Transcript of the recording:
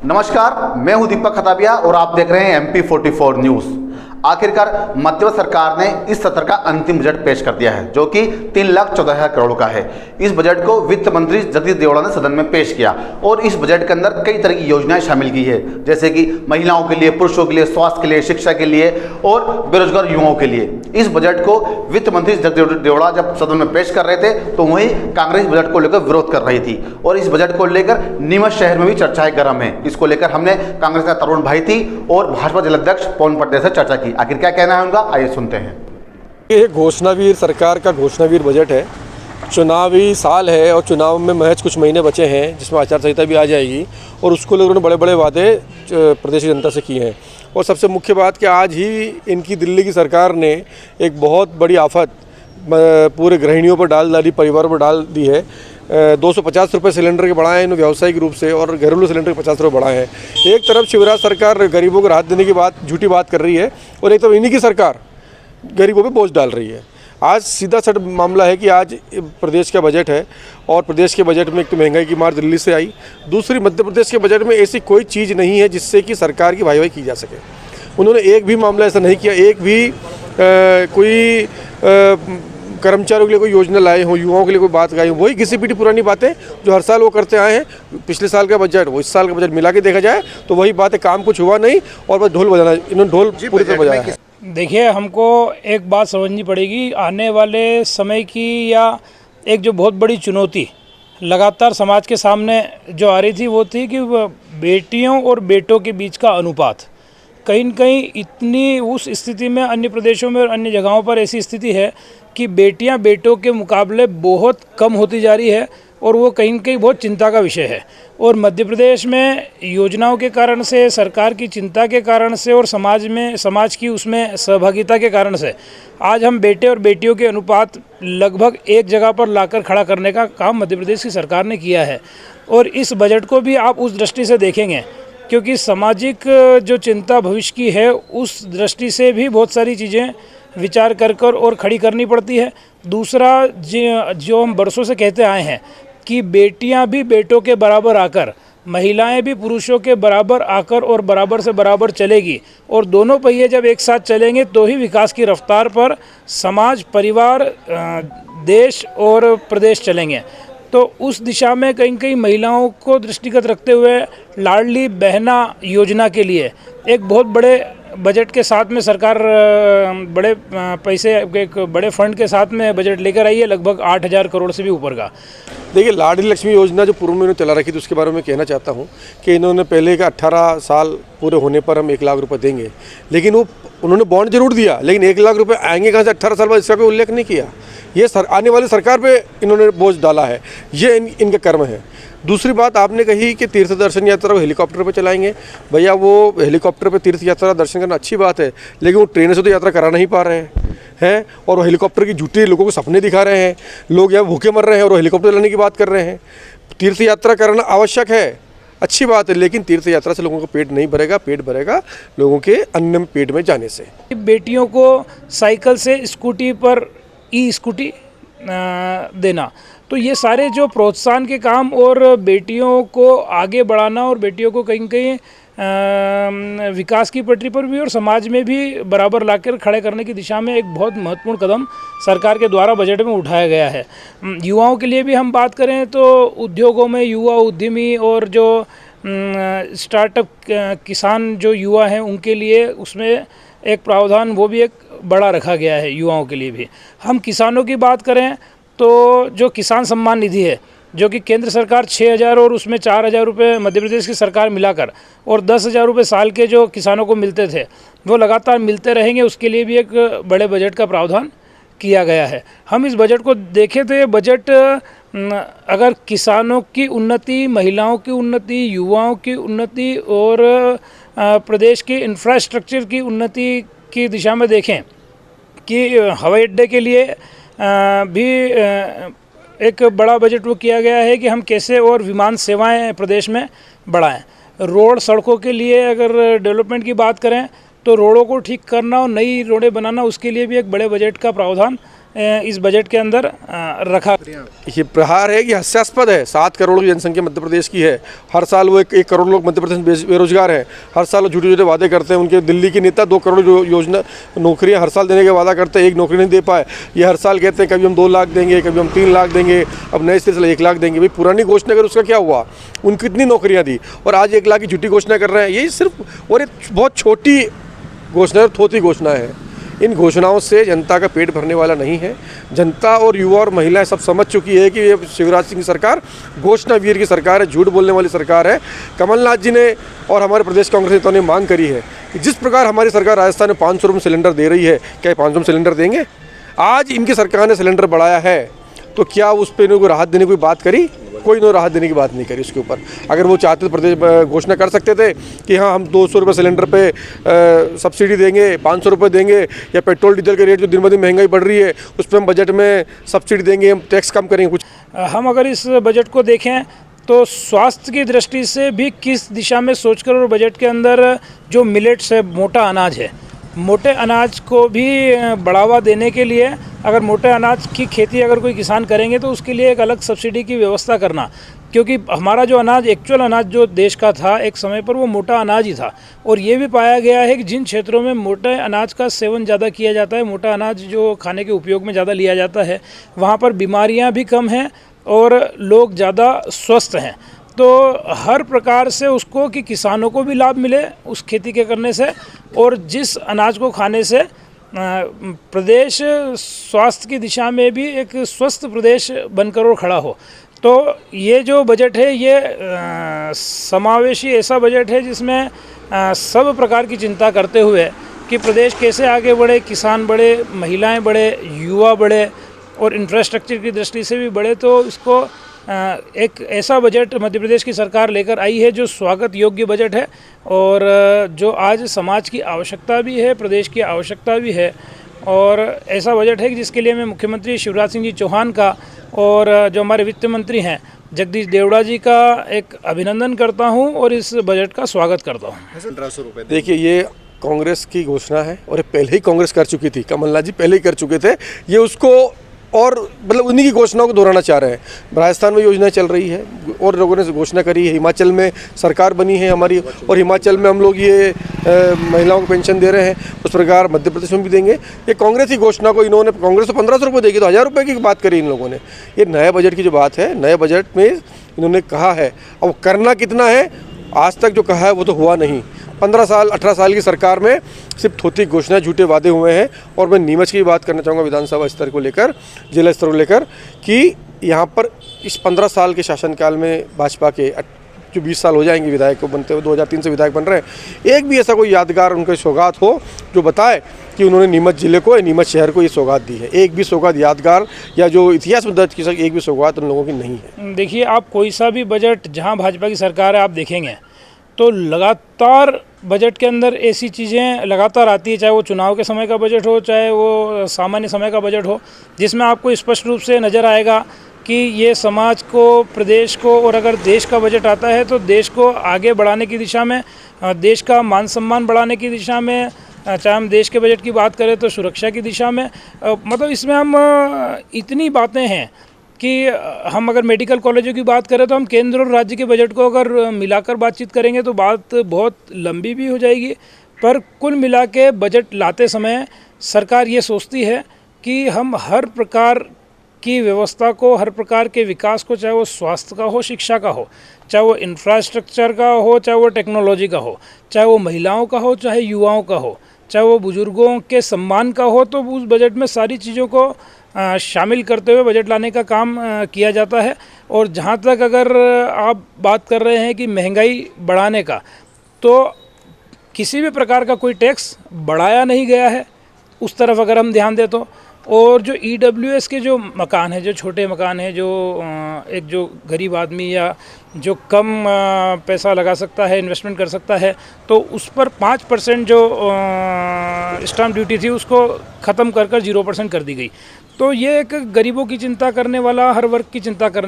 नमस्कार, मैं हूं दीपक खताबिया और आप देख रहे हैं MP44 न्यूज़। आखिरकार मध्य सरकार ने इस सत्र का अंतिम बजट पेश कर दिया है, जो कि 3,14,000 करोड़ का है। इस बजट को वित्त मंत्री जगदीश देवड़ा ने सदन में पेश किया और इस बजट के अंदर कई तरह की योजनाएं शामिल की है, जैसे कि महिलाओं के लिए, पुरुषों के लिए, स्वास्थ्य के लिए, शिक्षा के लिए और बेरोजगार युवाओं के लिए। इस बजट को वित्त मंत्री जगदीश देवड़ा जब सदन में पेश कर रहे थे तो वहीं कांग्रेस बजट को लेकर विरोध कर रही थी और इस बजट को लेकर नीमच शहर में भी चर्चाएं गर्म है। इसको लेकर हमने कांग्रेस का तरुण भाई थी और भाजपा जिलाध्यक्ष पवन पटेल से चर्चा की। आखिर क्या कहना है उनका, आइए सुनते हैं। ये घोषणावीर सरकार का घोषणावीर बजट है। चुनावी साल है और चुनाव में महज कुछ महीने बचे हैं, जिसमें आचार संहिता भी आ जाएगी और उसको लोगों ने बड़े बड़े वादे प्रदेश की जनता से किए हैं। और सबसे मुख्य बात कि आज ही इनकी दिल्ली की सरकार ने एक बहुत बड़ी आफत पूरे गृहिणियों पर डाल डाली, परिवारों पर डाल दी है। 250 रुपये सिलेंडर के बढ़ाए हैं व्यावसायिक रूप से और घरेलू सिलेंडर के 50 रुपये बढ़ाए हैं। एक तरफ शिवराज सरकार गरीबों को राहत देने की झूठी बात कर रही है और एक तरफ इन्हीं की सरकार गरीबों पे बोझ डाल रही है। आज सीधा सट मामला है कि आज प्रदेश का बजट है और प्रदेश के बजट में एक तो महंगाई की मार दिल्ली से आई, दूसरी मध्य प्रदेश के बजट में ऐसी कोई चीज़ नहीं है जिससे कि सरकार की वाहवाही की जा सके। उन्होंने एक भी मामला ऐसा नहीं किया, एक भी कोई कर्मचारियों के लिए कोई योजना लाए हों, युवाओं के लिए कोई बात गाई हो, वही घिसी पीटी पुरानी बातें जो हर साल वो करते आए हैं। पिछले साल का बजट वो इस साल का बजट मिला के देखा जाए तो वही बात है, काम कुछ हुआ नहीं और बस ढोल बजाना, इन्होंने ढोल पूरी तरह बजाया है। देखिए, हमको एक बात समझनी पड़ेगी, आने वाले समय की या एक जो बहुत बड़ी चुनौती लगातार समाज के सामने जो आ रही थी वो थी कि बेटियों और बेटों के बीच का अनुपात कहीं न कहीं इतनी उस स्थिति में, अन्य प्रदेशों में और अन्य जगहों पर ऐसी स्थिति है कि बेटियां बेटों के मुकाबले बहुत कम होती जा रही है और वो कहीं न कहीं बहुत चिंता का विषय है। और मध्य प्रदेश में योजनाओं के कारण से, सरकार की चिंता के कारण से और समाज की उसमें सहभागिता के कारण से आज हम बेटे और बेटियों के अनुपात लगभग एक जगह पर लाकर खड़ा करने का काम मध्य प्रदेश की सरकार ने किया है। और इस बजट को भी आप उस दृष्टि से देखेंगे क्योंकि सामाजिक जो चिंता भविष्य की है उस दृष्टि से भी बहुत सारी चीज़ें विचार कर और खड़ी करनी पड़ती है। दूसरा, जो हम बरसों से कहते आए हैं कि बेटियां भी बेटों के बराबर आकर, महिलाएं भी पुरुषों के बराबर आकर और बराबर से बराबर चलेगी और दोनों पहिए जब एक साथ चलेंगे तो ही विकास की रफ्तार पर समाज, परिवार, देश और प्रदेश चलेंगे। तो उस दिशा में कहीं कहीं महिलाओं को दृष्टिगत रखते हुए लाडली बहना योजना के लिए एक बहुत बड़े बजट के साथ में सरकार बड़े पैसे, एक बड़े फंड के साथ में बजट लेकर आई है, लगभग 8,000 करोड़ से भी ऊपर का। देखिए, लाडली लक्ष्मी योजना जो पूर्व में इन्होंने चला रखी थी उसके बारे में कहना चाहता हूँ कि इन्होंने पहले का 18 साल पूरे होने पर हम 1 लाख रुपए देंगे, लेकिन वो उन्होंने बॉन्ड जरूर दिया, लेकिन 1 लाख रुपए आएंगे कहाँ से 18 साल बाद, इसका कोई उल्लेख नहीं किया। ये आने वाली सरकार पे इन्होंने बोझ डाला है, ये इनका कर्म है। दूसरी बात आपने कही कि तीर्थ दर्शन यात्रा को हेलीकॉप्टर पे चलाएंगे। भैया, वो हेलीकॉप्टर पे तीर्थ यात्रा दर्शन करना अच्छी बात है, लेकिन वो ट्रेन से तो यात्रा करा नहीं पा रहे हैं और वो हेलीकॉप्टर की झूठी लोगों को सपने दिखा रहे हैं। लोग यहाँ भूखे मर रहे हैं और वो हेलीकॉप्टर लाने की बात कर रहे हैं। तीर्थ यात्रा करना आवश्यक है, अच्छी बात है, लेकिन तीर्थ यात्रा से लोगों का पेट नहीं भरेगा। पेट भरेगा लोगों के अन्न पेट में जाने से। बेटियों को साइकिल से स्कूटी पर ई-स्कूटी देना, तो ये सारे जो प्रोत्साहन के काम और बेटियों को आगे बढ़ाना और बेटियों को कहीं कहीं विकास की पटरी पर भी और समाज में भी बराबर लाकर खड़े करने की दिशा में एक बहुत महत्वपूर्ण कदम सरकार के द्वारा बजट में उठाया गया है। युवाओं के लिए भी हम बात करें तो उद्योगों में युवा उद्यमी और जो स्टार्टअप किसान जो युवा हैं उनके लिए उसमें एक प्रावधान वो भी एक बड़ा रखा गया है युवाओं के लिए भी। हम किसानों की बात करें तो जो किसान सम्मान निधि है, जो कि केंद्र सरकार 6,000 और उसमें 4,000 रुपये मध्य प्रदेश की सरकार मिलाकर और 10,000 रुपये साल के जो किसानों को मिलते थे वो लगातार मिलते रहेंगे, उसके लिए भी एक बड़े बजट का प्रावधान किया गया है। हम इस बजट को देखें तो ये बजट अगर किसानों की उन्नति, महिलाओं की उन्नति, युवाओं की उन्नति और प्रदेश के इंफ्रास्ट्रक्चर की उन्नति की दिशा में देखें कि हवाई अड्डे के लिए भी एक बड़ा बजट वो किया गया है कि हम कैसे और विमान सेवाएं प्रदेश में बढ़ाएं। रोड सड़कों के लिए अगर डेवलपमेंट की बात करें तो रोडों को ठीक करना और नई रोडें बनाना, उसके लिए भी एक बड़े बजट का प्रावधान इस बजट के अंदर रखा। ये प्रहार है कि हास्यास्पद है। 7 करोड़ की जनसंख्या मध्य प्रदेश की है। हर साल वो 1 करोड़ लोग मध्य प्रदेश में बेरोजगार हैं। हर साल वो झूठे झूठे वादे करते हैं। उनके दिल्ली के नेता 2 करोड़ योजना नौकरियां हर साल देने का वादा करते हैं, 1 नौकरी नहीं दे पाए। ये हर साल कहते हैं कभी हम 2 लाख देंगे, कभी हम 3 लाख देंगे, अब नए सिरे से 1 लाख देंगे। भाई पुरानी घोषणा कर उसका क्या हुआ? उन कितनी नौकरियाँ दी और आज 1 लाख की झूठी घोषणा कर रहे हैं। यही सिर्फ और एक बहुत छोटी घोषणा है, थोथी घोषणा है। इन घोषणाओं से जनता का पेट भरने वाला नहीं है। जनता और युवा और महिलाएं सब समझ चुकी है कि ये शिवराज सिंह की सरकार घोषणा वीर की सरकार है, झूठ बोलने वाली सरकार है। कमलनाथ जी ने और हमारे प्रदेश कांग्रेस नेताओं ने मांग करी है कि जिस प्रकार हमारी सरकार राजस्थान में 500 रुपये सिलेंडर दे रही है, क्या 500 में सिलेंडर देंगे? आज इनकी सरकार ने सिलेंडर बढ़ाया है तो क्या उस पर इन्होंने राहत देने की कोई बात करी? कोई इन्होंने राहत देने की बात नहीं करी उसके ऊपर। अगर वो चाहते तो प्रदेश घोषणा कर सकते थे कि हाँ हम 200 रुपये सिलेंडर पे सब्सिडी देंगे, 500 रुपये देंगे, या पेट्रोल डीजल के रेट जो दिन ब दिन महंगाई बढ़ रही है उस पर हम बजट में सब्सिडी देंगे, हम टैक्स कम करेंगे कुछ। हम अगर इस बजट को देखें तो स्वास्थ्य की दृष्टि से भी किस दिशा में सोचकर और बजट के अंदर जो मिलेट्स है, मोटा अनाज है, मोटे अनाज को भी बढ़ावा देने के लिए अगर मोटे अनाज की खेती अगर कोई किसान करेंगे तो उसके लिए एक अलग सब्सिडी की व्यवस्था करना, क्योंकि हमारा जो अनाज एक्चुअल अनाज जो देश का था एक समय पर वो मोटा अनाज ही था। और ये भी पाया गया है कि जिन क्षेत्रों में मोटे अनाज का सेवन ज़्यादा किया जाता है, मोटा अनाज जो खाने के उपयोग में ज़्यादा लिया जाता है, वहाँ पर बीमारियाँ भी कम हैं और लोग ज़्यादा स्वस्थ हैं। तो हर प्रकार से उसको कि किसानों को भी लाभ मिले उस खेती के करने से, और जिस अनाज को खाने से प्रदेश स्वास्थ्य की दिशा में भी एक स्वस्थ प्रदेश बनकर और खड़ा हो। तो ये जो बजट है ये समावेशी ऐसा बजट है जिसमें सब प्रकार की चिंता करते हुए कि प्रदेश कैसे आगे बढ़े, किसान बढ़े, महिलाएं बढ़े, युवा बढ़े और इंफ्रास्ट्रक्चर की दृष्टि से भी बढ़े। तो इसको एक ऐसा बजट मध्य प्रदेश की सरकार लेकर आई है जो स्वागत योग्य बजट है और जो आज समाज की आवश्यकता भी है, प्रदेश की आवश्यकता भी है। और ऐसा बजट है कि जिसके लिए मैं मुख्यमंत्री शिवराज सिंह जी चौहान का और जो हमारे वित्त मंत्री हैं जगदीश देवड़ा जी का एक अभिनंदन करता हूं और इस बजट का स्वागत करता हूं। 1500 रुपये देखिए, ये कांग्रेस की घोषणा है और ये पहले ही कांग्रेस कर चुकी थी, कमलनाथ जी पहले ही कर चुके थे। ये उसको और मतलब उन्हीं की घोषणाओं को दोहराना चाह रहे हैं। राजस्थान में योजनाएं चल रही है और लोगों ने घोषणा करी है, हिमाचल में सरकार बनी है हमारी और हिमाचल में हम लोग ये महिलाओं को पेंशन दे रहे हैं, उस प्रकार मध्य प्रदेश में भी देंगे। ये कांग्रेस की घोषणा को इन्होंने, कांग्रेस तो 1500 रुपये देगी तो 1000 रुपये की बात करी इन लोगों ने। ये नए बजट की जो बात है, नए बजट में इन्होंने कहा है, अब करना कितना है, आज तक जो कहा है वो तो हुआ नहीं। 15 साल 18 साल की सरकार में सिर्फ थोथी घोषणा, झूठे वादे हुए हैं। और मैं नीमच की बात करना चाहूँगा विधानसभा स्तर को लेकर, जिला स्तर को लेकर, कि यहाँ पर इस 15 साल के शासनकाल में भाजपा के जो 20 साल हो जाएंगे विधायक को बनते हुए, 2003 से विधायक बन रहे हैं, एक भी ऐसा कोई यादगार उनका सौगात हो जो बताए कि उन्होंने नीमच जिले को, नीमच शहर को ये सौगात दी है। एक भी सौगात यादगार या जो इतिहास में दर्ज की सके एक भी सौगात उन लोगों की नहीं है। देखिए, आप कोई सा भी बजट जहाँ भाजपा की सरकार है आप देखेंगे तो लगातार बजट के अंदर ऐसी चीज़ें लगातार आती है, चाहे वो चुनाव के समय का बजट हो, चाहे वो सामान्य समय का बजट हो, जिसमें आपको स्पष्ट रूप से नज़र आएगा कि ये समाज को, प्रदेश को, और अगर देश का बजट आता है तो देश को आगे बढ़ाने की दिशा में, देश का मान सम्मान बढ़ाने की दिशा में, चाहे हम देश के बजट की बात करें तो सुरक्षा की दिशा में, मतलब इसमें हम इतनी बातें हैं कि हम अगर मेडिकल कॉलेजों की बात करें तो हम केंद्र और राज्य के बजट को अगर मिलाकर बातचीत करेंगे तो बात बहुत लंबी भी हो जाएगी। पर कुल मिला के बजट लाते समय सरकार ये सोचती है कि हम हर प्रकार की व्यवस्था को, हर प्रकार के विकास को, चाहे वो स्वास्थ्य का हो, शिक्षा का हो, चाहे वो इंफ्रास्ट्रक्चर का हो, चाहे वो टेक्नोलॉजी का हो, चाहे वो महिलाओं का हो, चाहे युवाओं का हो, चाहे वो बुजुर्गों के सम्मान का हो, तो उस बजट में सारी चीज़ों को शामिल करते हुए बजट लाने का काम किया जाता है। और जहाँ तक अगर आप बात कर रहे हैं कि महंगाई बढ़ाने का, तो किसी भी प्रकार का कोई टैक्स बढ़ाया नहीं गया है उस तरफ अगर हम ध्यान दें तो। और जो EWS के जो मकान हैं, जो छोटे मकान हैं, जो एक जो गरीब आदमी या जो कम पैसा लगा सकता है, इन्वेस्टमेंट कर सकता है, तो उस पर 5% जो स्टाम्प ड्यूटी थी उसको ख़त्म कर 0% कर दी गई। तो ये एक गरीबों की चिंता करने वाला, हर वर्ग की चिंता करने